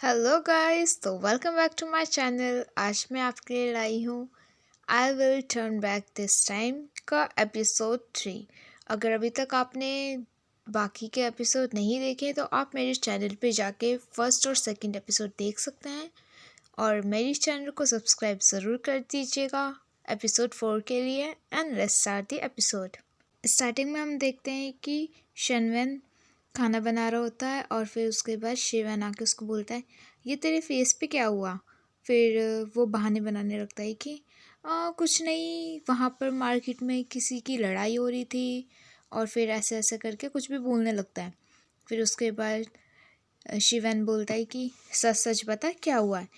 Hello guys, तो welcome back to my channel. आज मैं आपके लिए लाई हूँ I will turn back this time का एपिसोड 3। अगर अभी तक आपने बाकी के एपिसोड नहीं देखे तो आप मेरे चैनल पे जाके फर्स्ट और सेकंड एपिसोड देख सकते हैं और मेरे चैनल को सब्सक्राइब ज़रूर कर दीजिएगा एपिसोड 4 के लिए। And let's start the episode. Starting में हम देखते हैं कि शनवन खाना बना रहा होता है और फिर उसके बाद शिवन आके उसको बोलता है, ये तेरे फेस पे क्या हुआ। फिर वो बहाने बनाने लगता है कि कुछ नहीं, वहाँ पर मार्केट में किसी की लड़ाई हो रही थी। और फिर ऐसे ऐसे करके कुछ भी बोलने लगता है। फिर उसके बाद शिवन बोलता है कि सच सच बता क्या हुआ है।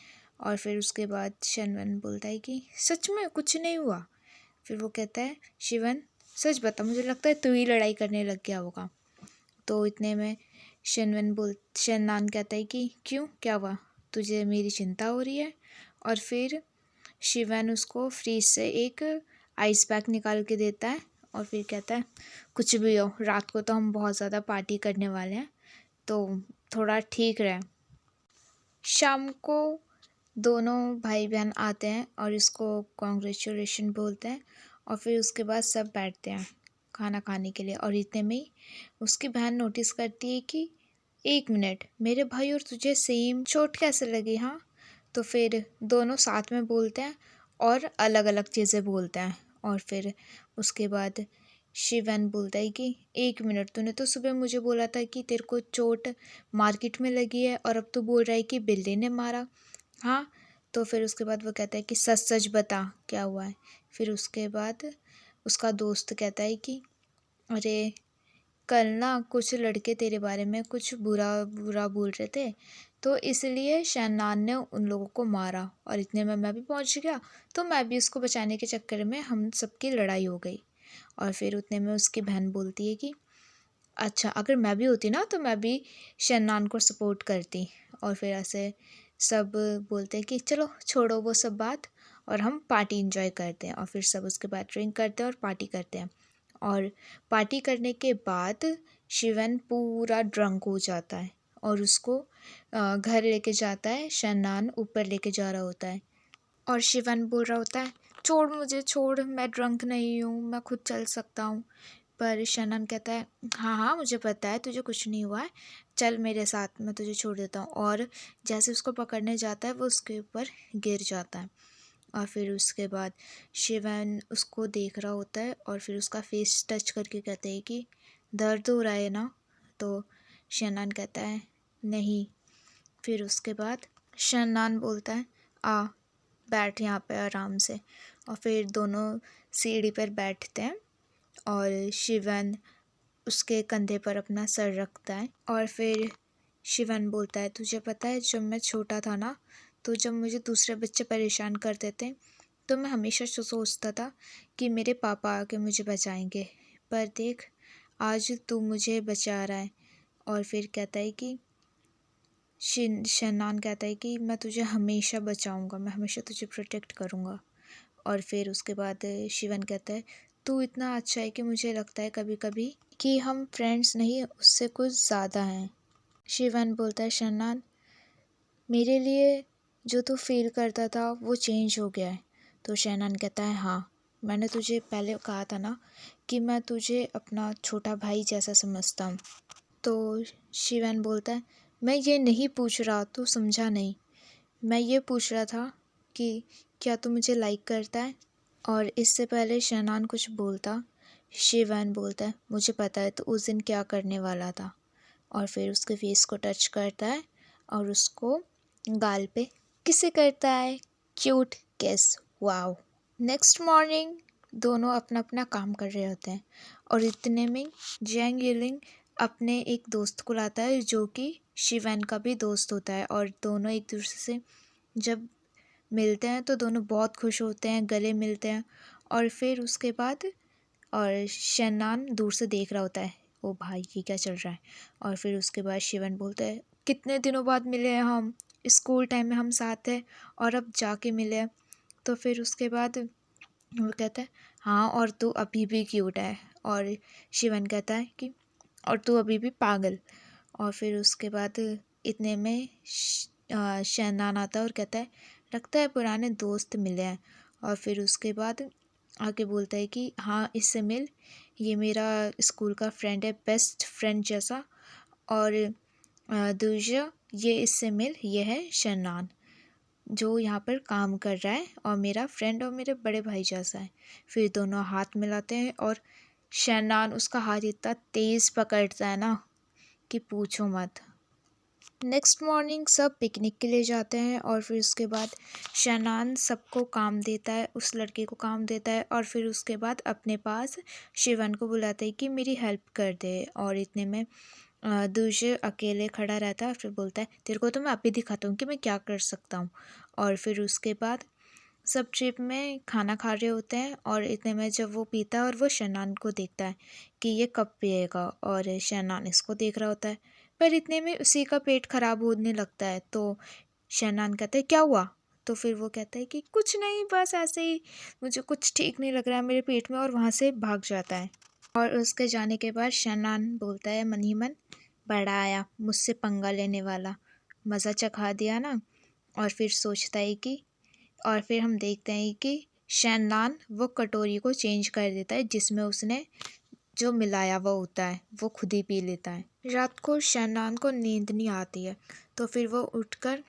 और फिर उसके बाद शनवन बोलता है कि सच में कुछ नहीं हुआ। फिर वो कहता है, शिवन सच बता, मुझे लगता है तू ही लड़ाई करने लग गया होगा। तो इतने में शन्नान कहता है कि क्यों, क्या हुआ, तुझे मेरी चिंता हो रही है। और फिर शिवन उसको फ्रिज से एक आइस पैक निकाल के देता है और फिर कहता है, कुछ भी हो, रात को तो हम बहुत ज़्यादा पार्टी करने वाले हैं, तो थोड़ा ठीक रहे। शाम को दोनों भाई बहन आते हैं और इसको कॉन्ग्रेचुलेशन बोलते हैं और फिर उसके बाद सब बैठते हैं खाना खाने के लिए। और इतने में ही उसकी बहन नोटिस करती है कि एक मिनट, मेरे भाई और तुझे सेम चोट कैसे लगी। हाँ, तो फिर दोनों साथ में बोलते हैं और अलग अलग चीज़ें बोलते हैं। और फिर उसके बाद शिवन बोलता है कि एक मिनट, तूने तो सुबह मुझे बोला था कि तेरे को चोट मार्केट में लगी है और अब तू बोल रहा है कि बिल्ली ने मारा। हाँ, तो फिर उसके बाद वो कहता है कि सच सच बता क्या हुआ है। फिर उसके बाद उसका दोस्त कहता है कि अरे, कल ना कुछ लड़के तेरे बारे में कुछ बुरा बुरा बोल रहे थे, तो इसलिए शन्नान ने उन लोगों को मारा और इतने में मैं भी पहुंच गया, तो मैं भी उसको बचाने के चक्कर में हम सबकी लड़ाई हो गई। और फिर उतने में उसकी बहन बोलती है कि अच्छा, अगर मैं भी होती ना तो मैं भी शन्नान को सपोर्ट करती। और फिर ऐसे सब बोलते हैं कि चलो छोड़ो वो सब बात और हम पार्टी इंजॉय करते हैं। और फिर सब उसके बाद ड्रिंक करते हैं और पार्टी करते हैं। और पार्टी करने के बाद शिवन पूरा ड्रंक हो जाता है और उसको घर लेके जाता है। शन्नान ऊपर लेके जा रहा होता है और शिवन बोल रहा होता है, छोड़ मुझे, छोड़, मैं ड्रंक नहीं हूँ, मैं खुद चल सकता हूँ। पर शनन कहता है, हाँ हाँ मुझे पता है तुझे कुछ नहीं हुआ है, चल मेरे साथ, मैं तुझे छोड़ देता हूँ। और जैसे उसको पकड़ने जाता है वो उसके ऊपर गिर जाता है। और फिर उसके बाद शिवन उसको देख रहा होता है और फिर उसका फेस टच करके कहते हैं कि दर्द हो रहा है ना। तो शनान कहता है नहीं। फिर उसके बाद शनान बोलता है, आ बैठ यहाँ पे आराम से। और फिर दोनों सीढ़ी पर बैठते हैं और शिवन उसके कंधे पर अपना सर रखता है। और फिर शिवन बोलता है, तुझे पता है जब मैं छोटा था ना, तो जब मुझे दूसरे बच्चे परेशान करते थे तो मैं हमेशा सोचता था कि मेरे पापा आके मुझे बचाएंगे, पर देख आज तू मुझे बचा रहा है। और फिर कहता है कि शन्नान कहता है कि मैं तुझे हमेशा बचाऊंगा, मैं हमेशा तुझे प्रोटेक्ट करूंगा। और फिर उसके बाद शिवन कहता है, तू इतना अच्छा है कि मुझे लगता है कभी कभी कि हम फ्रेंड्स नहीं, उससे कुछ ज़्यादा हैं। शिवन बोलता है, शन्नान मेरे लिए जो तू फील करता था वो चेंज हो गया है। तो शन्नान कहता है, हाँ, मैंने तुझे पहले कहा था ना कि मैं तुझे अपना छोटा भाई जैसा समझता हूँ। तो शिवन बोलता है, मैं ये नहीं पूछ रहा, तू समझा नहीं, मैं ये पूछ रहा था कि क्या तू मुझे लाइक करता है। और इससे पहले शनान कुछ बोलता, शिवन बोलता है, मुझे पता है तो उस दिन क्या करने वाला था। और फिर उसके फेस को टच करता है और उसको गाल पे किसे करता है। क्यूट किस, वाओ। नेक्स्ट मॉर्निंग दोनों अपना अपना काम कर रहे होते हैं और इतने में जैंग यिलिंग अपने एक दोस्त को लाता है जो कि शिवन का भी दोस्त होता है। और दोनों एक दूसरे से जब मिलते हैं तो दोनों बहुत खुश होते हैं, गले मिलते हैं। और फिर उसके बाद और शन्नान दूर से देख रहा होता है, ओ भाई ये क्या चल रहा है। और फिर उसके बाद शिवन बोलता है, कितने दिनों बाद मिले हैं हम, स्कूल टाइम में हम साथ हैं और अब जाके मिले हैं। तो फिर उसके बाद वो कहता है, हाँ और तू अभी भी क्यूट है। और शिवन कहता है कि और तू अभी भी पागल। और फिर उसके बाद इतने में शहनान आता है और कहता है लगता है पुराने दोस्त मिले हैं। और फिर उसके बाद आके बोलता है कि हाँ इससे मिल, ये मेरा स्कूल का फ्रेंड है, बेस्ट फ्रेंड जैसा। और दूसरा ये इससे मिल, ये है शहनान जो यहाँ पर काम कर रहा है और मेरा फ्रेंड और मेरे बड़े भाई जैसा है। फिर दोनों हाथ मिलाते हैं और शहनान उसका हाथ इतना तेज़ पकड़ता है ना कि पूछो मत। नेक्स्ट मॉर्निंग सब पिकनिक के लिए जाते हैं और फिर उसके बाद शहनान सबको काम देता है, उस लड़के को काम देता है और फिर उसके बाद अपने पास शिवन को बुलाता है कि मेरी हेल्प कर दे। और इतने में दूसरे अकेले खड़ा रहता है, फिर बोलता है तेरे को तो मैं अभी दिखाता हूँ कि मैं क्या कर सकता हूँ। और फिर उसके बाद सब ट्रिप में खाना खा रहे होते हैं और इतने में जब वो पीता है और वो शहनान को देखता है कि ये कब पिएगा, और शहनान इसको देख रहा होता है। पर इतने में उसी का पेट खराब होने लगता है, तो शहनान कहता है क्या हुआ? तो फिर वो कहता है कि कुछ नहीं, बस ऐसे ही मुझे कुछ ठीक नहीं लग रहा है मेरे पेट में, और वहाँ से भाग जाता है। और उसके जाने के बाद शहनान बोलता है मन ही मन, बड़ा आया मुझसे पंगा लेने वाला, मज़ा चखा दिया ना। और फिर सोचता है कि, और फिर हम देखते हैं कि शहनान वो कटोरी को चेंज कर देता है जिसमें उसने जो मिलाया हुआ होता है वो खुद ही पी लेता है। रात को शहनान को नींद नहीं आती है, तो फिर वो उठकर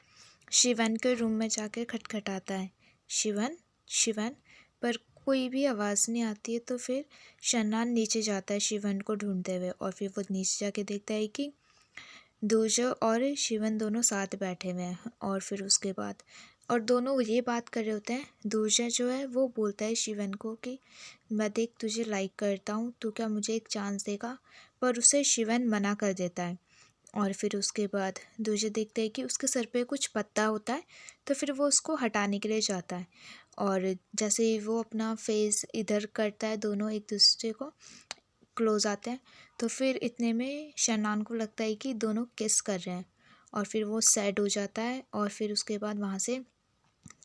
शिवन के रूम में जाकर खटखटाता है, शिवन शिवन, पर कोई भी आवाज़ नहीं आती है। तो फिर शहनान नीचे जाता है शिवन को ढूंढते हुए, और फिर वो नीचे जाके देखता है कि दूजा और शिवन दोनों साथ बैठे हुए हैं। और फिर उसके बाद और दोनों ये बात कर रहे होते हैं। दूजा जो है वो बोलता है शिवन को कि मैं देख तुझे लाइक करता हूँ, तू क्या मुझे एक चांस देगा? पर उसे शिवन मना कर देता है। और फिर उसके बाद दूजा देखते हैं कि उसके सर पे कुछ पत्ता होता है, तो फिर वो उसको हटाने के लिए जाता है। और जैसे ही वो अपना फेस इधर करता है, दोनों एक दूसरे को क्लोज आते हैं, तो फिर इतने में शहनान को लगता है कि दोनों किस कर रहे हैं। और फिर वो सैड हो जाता है और फिर उसके बाद वहाँ से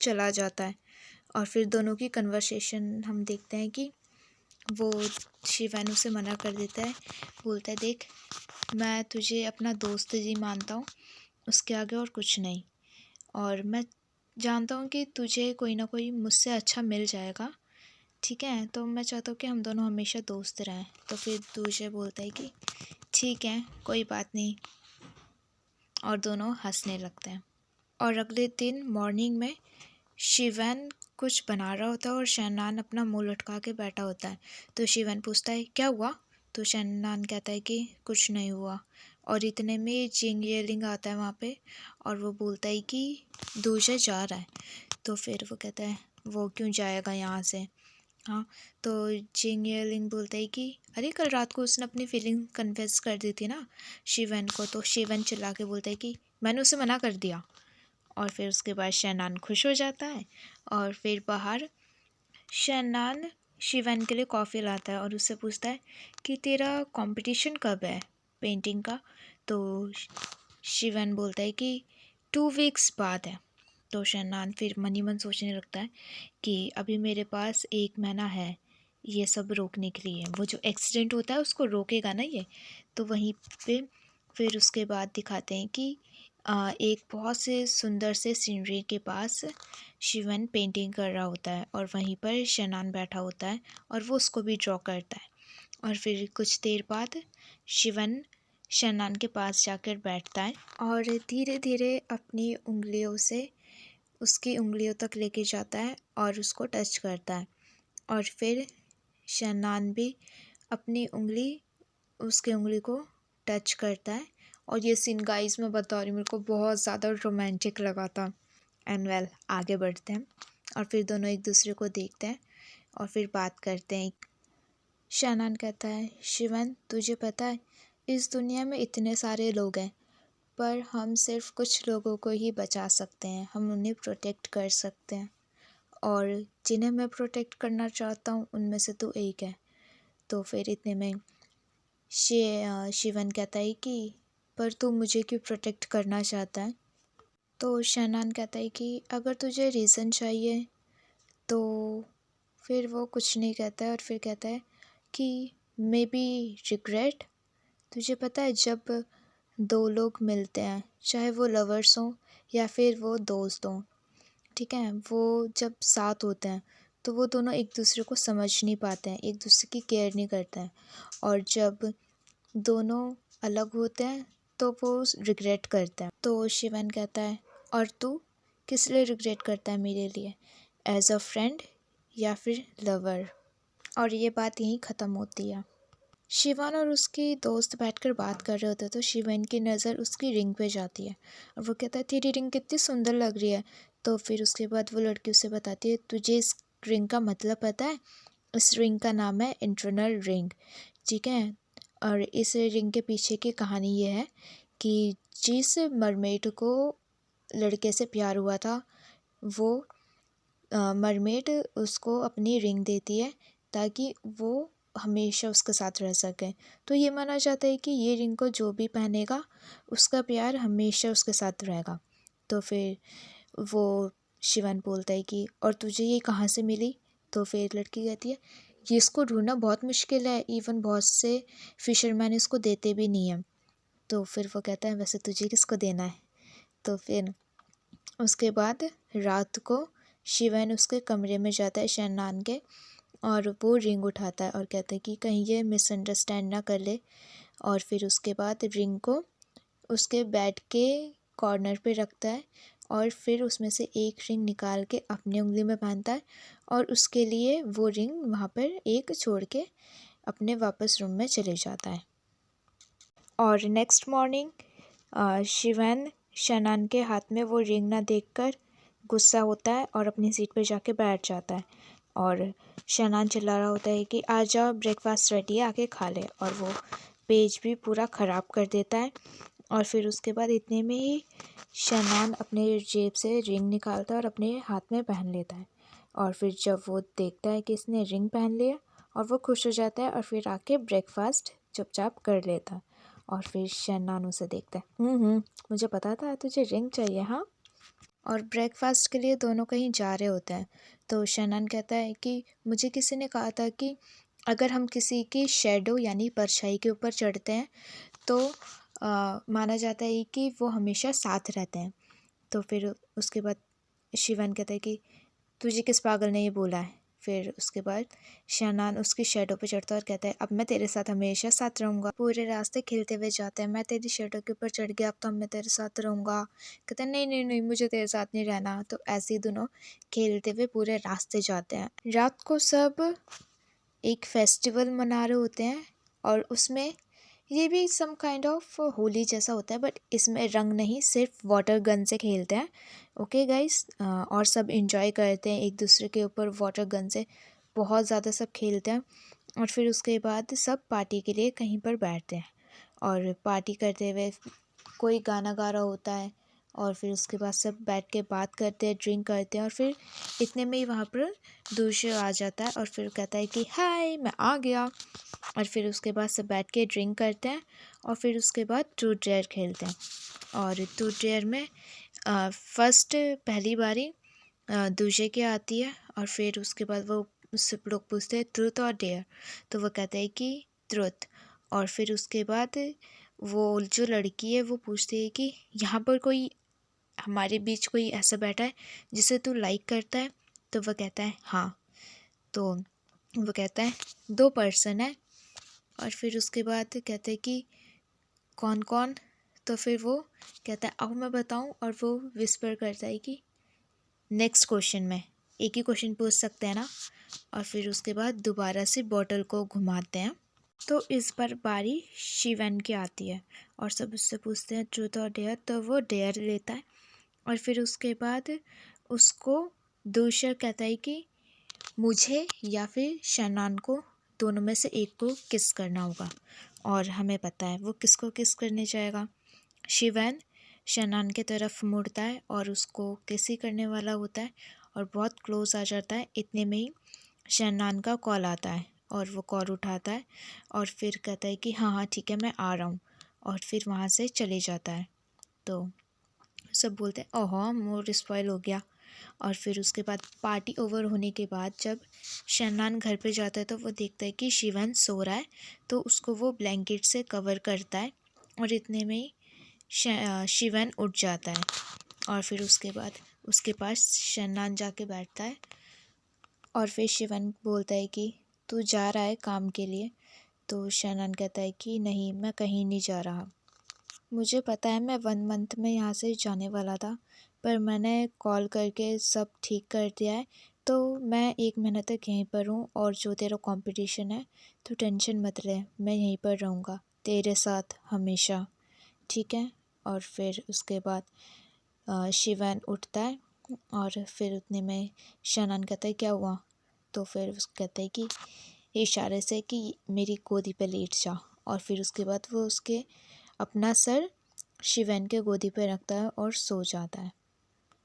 चला जाता है। और फिर दोनों की कन्वर्सेशन हम देखते हैं कि वो शिवन उसे मना कर देता है, बोलता है देख मैं तुझे अपना दोस्त जी मानता हूँ, उसके आगे और कुछ नहीं। और मैं जानता हूँ कि तुझे कोई ना कोई मुझसे अच्छा मिल जाएगा, ठीक है, तो मैं चाहता हूँ कि हम दोनों हमेशा दोस्त रहें। तो फिर तुझे बोलता है कि ठीक है कोई बात नहीं, और दोनों हंसने लगते हैं। और अगले दिन मॉर्निंग में शिवन कुछ बना रहा होता है और शहनान अपना मुंह लटका के बैठा होता है। तो शिवन पूछता है क्या हुआ? तो शहनान कहता है कि कुछ नहीं हुआ। और इतने में जिंग येलिंग आता है वहाँ पे, और वो बोलता है कि दूसरा जा रहा है। तो फिर वो कहता है वो क्यों जाएगा यहाँ से? हाँ, तो जिंग येलिंग बोलता है कि अरे कल रात को उसने अपनी फीलिंग कन्फेस कर दी थी ना शिवन को। तो शिवन चिल्ला के बोलता है कि मैंने उसे मना कर दिया। और फिर उसके बाद शहनान खुश हो जाता है। और फिर बाहर शहनान शिवन के लिए कॉफ़ी लाता है और उससे पूछता है कि तेरा कंपटीशन कब है पेंटिंग का? तो शिवन बोलता है कि 2 वीक्स बाद है। तो शहनान फिर मन ही मन सोचने लगता है कि अभी मेरे पास 1 महीना है ये सब रोकने के लिए, वो जो एक्सीडेंट होता है उसको रोकेगा ना ये। तो वहीं पे फिर उसके बाद दिखाते हैं कि एक बहुत से सुंदर से सीनरी के पास शिवन पेंटिंग कर रहा होता है और वहीं पर शहनान बैठा होता है और वो उसको भी ड्रॉ करता है। और फिर कुछ देर बाद शिवन शहनान के पास जाकर बैठता है और धीरे धीरे अपनी उंगलियों से उसकी उंगलियों तक लेके जाता है और उसको टच करता है। और फिर शहनान भी अपनी उंगली उसकी उंगली को टच करता है। और ये सीन गाइस मैं बता रही हूँ मेरे को बहुत ज़्यादा रोमांटिक लगा था। एंड वेल आगे बढ़ते हैं और फिर दोनों एक दूसरे को देखते हैं और फिर बात करते हैं। शहनान कहता है शिवन तुझे पता है इस दुनिया में इतने सारे लोग हैं, पर हम सिर्फ कुछ लोगों को ही बचा सकते हैं, हम उन्हें प्रोटेक्ट कर सकते हैं, और जिन्हें मैं प्रोटेक्ट करना चाहता हूँ उनमें से तू एक है। तो फिर इतने में शिवन कहता है कि पर तू मुझे क्यों प्रोटेक्ट करना चाहता है? तो शहनान कहता है कि अगर तुझे रीज़न चाहिए तो फिर वो कुछ नहीं कहता है और फिर कहता है कि मे बी रिग्रेट। तुझे पता है जब दो लोग मिलते हैं, चाहे वो लवर्स हों या फिर वो दोस्त हों, ठीक है, वो जब साथ होते हैं तो वो दोनों एक दूसरे को समझ नहीं पाते हैं, एक दूसरे की केयर नहीं करते हैं। और जब दोनों अलग होते हैं तो वो रिग्रेट करते हैं। तो शिवन कहता है, और तू किस लिए रिग्रेट करता है मेरे लिए, एज अ फ्रेंड या फिर लवर? और ये बात यहीं ख़त्म होती है। शिवान और उसकी दोस्त बैठकर बात कर रहे होते हैं तो शिवन की नज़र उसकी रिंग पे जाती है और वो कहता है तेरी रिंग कितनी सुंदर लग रही है। तो फिर उसके बाद वो लड़की उसे बताती है, तुझे इस रिंग का मतलब पता है? इस रिंग का नाम है इंटरनल रिंग, ठीक है। और इस रिंग के पीछे की कहानी ये है कि जिस मरमेड को लड़के से प्यार हुआ था, वो मरमेड उसको अपनी रिंग देती है ताकि वो हमेशा उसके साथ रह सके। तो ये माना जाता है कि ये रिंग को जो भी पहनेगा उसका प्यार हमेशा उसके साथ रहेगा। तो फिर वो शिवन बोलता है कि और तुझे ये कहाँ से मिली? तो फिर लड़की कहती है, ये इसको ढूंढना बहुत मुश्किल है, इवन बहुत से फिशरमैन इसको देते भी नहीं हैं। तो फिर वो कहता है, वैसे तुझे किसको देना है? तो फिर उसके बाद रात को शिवन उसके कमरे में जाता है शहनान के, और वो रिंग उठाता है और कहता है कि कहीं ये मिसअंडरस्टैंड ना कर ले। और फिर उसके बाद रिंग को उसके बेड के कॉर्नर पे रखता है और फिर उसमें से एक रिंग निकाल के अपनी उंगली में पहनता है और उसके लिए वो रिंग वहाँ पर एक छोड़ के अपने वापस रूम में चले जाता है। और नेक्स्ट मॉर्निंग शिवन शनान के हाथ में वो रिंग ना देखकर गुस्सा होता है और अपनी सीट पे जाके बैठ जाता है। और शनान चिल्ला रहा होता है कि आ जाओ, ब्रेकफास्ट रेडी है, आके खा ले। और वो पेज भी पूरा ख़राब कर देता है। और फिर उसके बाद इतने में ही शनान अपने जेब से रिंग निकालता है और अपने हाथ में पहन लेता है। और फिर जब वो देखता है कि इसने रिंग पहन लिया और वो खुश हो जाता है और फिर आके ब्रेकफास्ट चुपचाप कर लेता है। और फिर शनान उसे देखता है, मुझे पता था तुझे रिंग चाहिए, हाँ। और ब्रेकफास्ट के लिए दोनों कहीं जा रहे होते हैं। तो शनान कहता है कि मुझे किसी ने कहा था कि अगर हम किसी की शेडो यानी परछाई के ऊपर चढ़ते हैं तो माना जाता है कि वो हमेशा साथ रहते हैं। तो फिर उसके बाद शिवन कहता है कि तुझे किस पागल ने ये बोला है? फिर उसके बाद शनान उसकी शैडो पे चढ़ता है और कहता है, अब मैं तेरे साथ हमेशा साथ रहूँगा। पूरे रास्ते खेलते हुए जाते हैं, मैं तेरी शैडो के ऊपर चढ़ गया, अब तो मैं तेरे साथ रहूँगा। कहता है, नहीं नहीं नहीं, मुझे तेरे साथ नहीं रहना। तो ऐसे ही दोनों खेलते हुए पूरे रास्ते जाते हैं। रात को सब एक फेस्टिवल मना रहे होते हैं और उसमें ये भी सम काइंड ऑफ होली जैसा होता है, बट इसमें रंग नहीं, सिर्फ वाटर गन से खेलते हैं। ओके गाइस, और सब इंजॉय करते हैं एक दूसरे के ऊपर वाटर गन से, बहुत ज़्यादा सब खेलते हैं। और फिर उसके बाद सब पार्टी के लिए कहीं पर बैठते हैं और पार्टी करते हुए कोई गाना गा रहा होता है और फिर उसके बाद सब बैठ के बात करते हैं, ड्रिंक करते हैं। और फिर इतने में ही वहाँ पर दूसरे आ जाता है और फिर कहता है कि हाय, मैं आ गया। और फिर उसके बाद सब बैठ के ड्रिंक करते हैं और फिर उसके बाद ट्रूथ डेयर खेलते हैं। और ट्रूथ डेयर में फर्स्ट पहली बारी दूसरे की आती है और फिर उसके बाद वो उससे लोग पूछते हैं ट्रूथ और डेयर, तो वो कहते हैं कि ट्रूथ। और फिर उसके बाद वो जो लड़की है वो पूछती है कि यहाँ पर कोई हमारे बीच कोई ऐसा बैठा है जिसे तू लाइक करता है? तो वह कहता है हाँ। तो वो कहता है 2 पर्सन है। और फिर उसके बाद कहते हैं कि कौन कौन? तो फिर वो कहता है अब मैं बताऊं, और वो विस्पर करता है कि नेक्स्ट क्वेश्चन में एक ही क्वेश्चन पूछ सकते हैं ना। और फिर उसके बाद दोबारा से बॉटल को घुमाते हैं। तो इस बार बारी शिवन की आती है और सब उससे पूछते हैं ट्रूथ और डेयर, तो वो डेयर लेता है। और फिर उसके बाद उसको दूसरा कहता है कि मुझे या फिर शनान को दोनों में से एक को किस करना होगा। और हमें पता है वो किसको किस करने जाएगा। शिवन शनान की तरफ मुड़ता है और उसको किस ही करने वाला होता है और बहुत क्लोज आ जाता है। इतने में ही शनान का कॉल आता है और वो कॉल उठाता है और फिर कहता है कि हाँ हाँ ठीक है, मैं आ रहा हूँ। और फिर वहाँ से चले जाता है। तो सब बोलते हैं ओहो, मूड स्पॉइल हो गया। और फिर उसके बाद पार्टी ओवर होने के बाद जब शनान घर पे जाता है तो वो देखता है कि शिवन सो रहा है, तो उसको वो ब्लैंकेट से कवर करता है। और इतने में ही शिवन उठ जाता है और फिर उसके बाद उसके पास शनान जाके बैठता है और फिर शिवन बोलता है कि तू जा रहा है काम के लिए। तो शनान कहता है कि नहीं, मैं कहीं नहीं जा रहा। मुझे पता है मैं 1 मंथ में यहाँ से जाने वाला था, पर मैंने कॉल करके सब ठीक कर दिया है, तो मैं 1 महीने तक यहीं पर हूँ और जो तेरा कंपटीशन है तो टेंशन मत ले, मैं यहीं पर रहूँगा तेरे साथ हमेशा, ठीक है। और फिर उसके बाद शिवन उठता है और फिर उतने में शनान कहता है क्या हुआ। तो फिर उसको कहता है कि इशारे से कि मेरी गोदी पे लेट जा। और फिर उसके बाद वो उसके अपना सर शिवन के गोदी पे रखता है और सो जाता है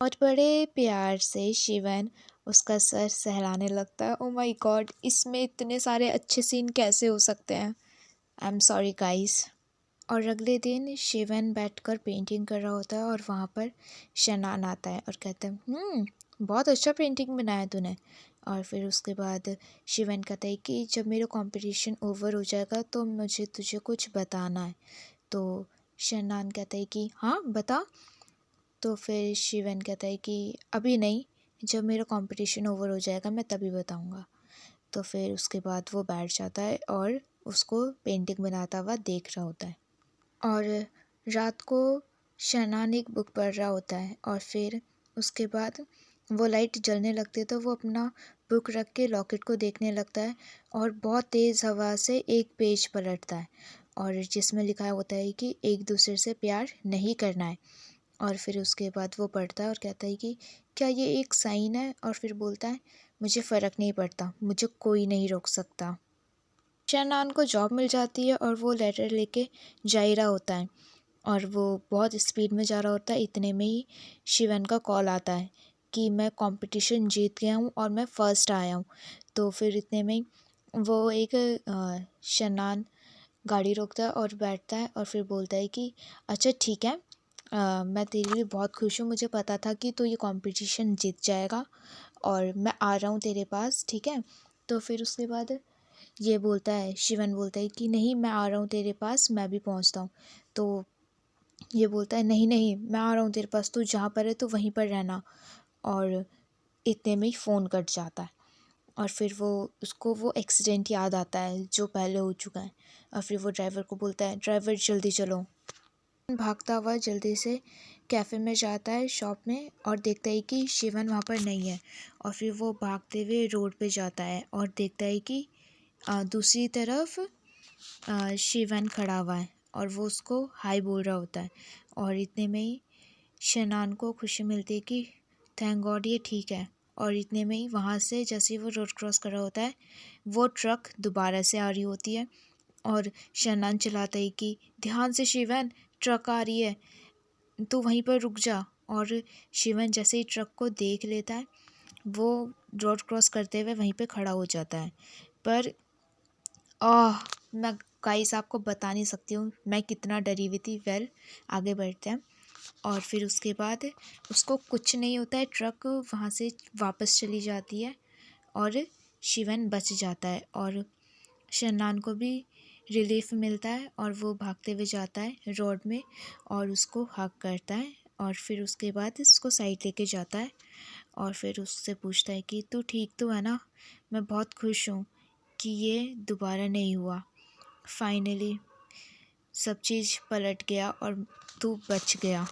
और बड़े प्यार से शिवन उसका सर सहलाने लगता है। ओ माय गॉड, इसमें इतने सारे अच्छे सीन कैसे हो सकते हैं। I am sorry guys. और अगले दिन शिवन बैठकर पेंटिंग कर रहा होता है और वहाँ पर शनान आता है और कहता है बहुत अच्छा पेंटिंग बनाया तूने। और फिर उसके बाद शिवन कहता है कि जब मेरा कंपटीशन ओवर हो जाएगा तो मुझे तुझे कुछ बताना है। तो शनान कहता है कि हाँ बता। तो फिर शिवन कहता है कि अभी नहीं, जब मेरा कंपटीशन ओवर हो जाएगा मैं तभी बताऊँगा। तो फिर उसके बाद वो बैठ जाता है और उसको पेंटिंग बनाता हुआ देख रहा होता है। और रात को शनान एक बुक पढ़ रहा होता है और फिर उसके बाद वो लाइट जलने लगती है तो वो अपना बुक रख के लॉकेट को देखने लगता है और बहुत तेज़ हवा से एक पेज पलटता है और जिसमें लिखा होता है कि एक दूसरे से प्यार नहीं करना है। और फिर उसके बाद वो पढ़ता है और कहता है कि क्या ये एक साइन है। और फिर बोलता है मुझे फ़र्क नहीं पड़ता, मुझे कोई नहीं रोक सकता। शनान को जॉब मिल जाती है और वो लेटर लेके जा ही रहा होता है और वो बहुत स्पीड में जा रहा होता है। इतने में ही शिवन का कॉल आता है कि मैं कंपटीशन जीत गया हूँ और मैं फ़र्स्ट आया हूँ। तो फिर इतने में ही वो एक शनान गाड़ी रोकता है और बैठता है और फिर बोलता है कि अच्छा ठीक है, मैं तेरे लिए बहुत खुश हूँ, मुझे पता था कि तू ये कंपटीशन जीत जाएगा और मैं आ रहा हूँ तेरे पास, ठीक है। तो फिर उसके बाद ये बोलता है, शिवन बोलता है कि नहीं मैं आ रहा हूँ तेरे पास, मैं भी पहुँचता हूँ। तो ये बोलता है नहीं नहीं, मैं आ रहा हूँ तेरे पास, तू जहाँ पर है तो वहीं पर रहना। और इतने में ही फ़ोन कट जाता है और फिर वो उसको वो एक्सीडेंट याद आता है जो पहले हो चुका है। और फिर वो ड्राइवर को बोलता है ड्राइवर जल्दी चलो। भागता हुआ जल्दी से कैफ़े में जाता है, शॉप में, और देखता है कि शिवन वहाँ पर नहीं है। और फिर वो भागते हुए रोड पे जाता है और देखता है कि दूसरी तरफ शिवन खड़ा हुआ है और वो उसको हाय बोल रहा होता है। और इतने में ही शनान को खुशी मिलती है कि थैंक गॉड ये ठीक है। और इतने में ही वहाँ से जैसे ही वो रोड क्रॉस कर रहा होता है वो ट्रक दोबारा से आ रही होती है और शनान चिल्लाता है कि ध्यान से शिवन, ट्रक आ रही है, तो वहीं पर रुक जा। और शिवन जैसे ही ट्रक को देख लेता है वो रोड क्रॉस करते हुए वहीं पे खड़ा हो जाता है। पर मैं गाइस आपको बता नहीं सकती हूँ मैं कितना डरी हुई थी। आगे बढ़ते हैं और फिर उसके बाद उसको कुछ नहीं होता है, ट्रक वहाँ से वापस चली जाती है और शिवन बच जाता है और शनान को भी रिलीफ मिलता है और वो भागते हुए जाता है रोड में और उसको हग करता है। और फिर उसके बाद उसको साइड लेके जाता है और फिर उससे पूछता है कि तू ठीक तो है ना, मैं बहुत खुश हूँ कि ये दोबारा नहीं हुआ, फाइनली सब चीज़ पलट गया और तू बच गया।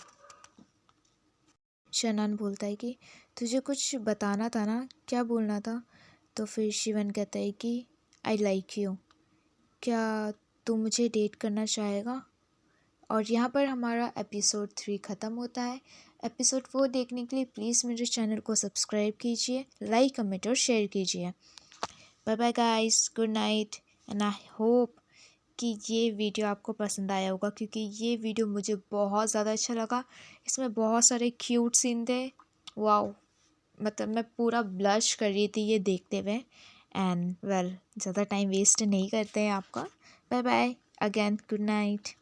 शनान बोलता है कि तुझे कुछ बताना था ना, क्या बोलना था। तो फिर शिवन कहता है कि आई लाइक यू, क्या तू मुझे डेट करना चाहेगा। और यहाँ पर हमारा एपिसोड 3 ख़त्म होता है। एपिसोड 4 देखने के लिए प्लीज़ मेरे चैनल को सब्सक्राइब कीजिए, लाइक कमेंट और शेयर कीजिए। Bye bye guys, good night and I hope कि ये वीडियो आपको पसंद आया होगा क्योंकि ये वीडियो मुझे बहुत ज़्यादा अच्छा लगा। इसमें बहुत सारे क्यूट सीन थे, वाओ, मतलब मैं पूरा ब्लश कर रही थी ये देखते हुए। एंड वेल ज़्यादा टाइम वेस्ट नहीं करते हैं आपका। Bye bye again, good night.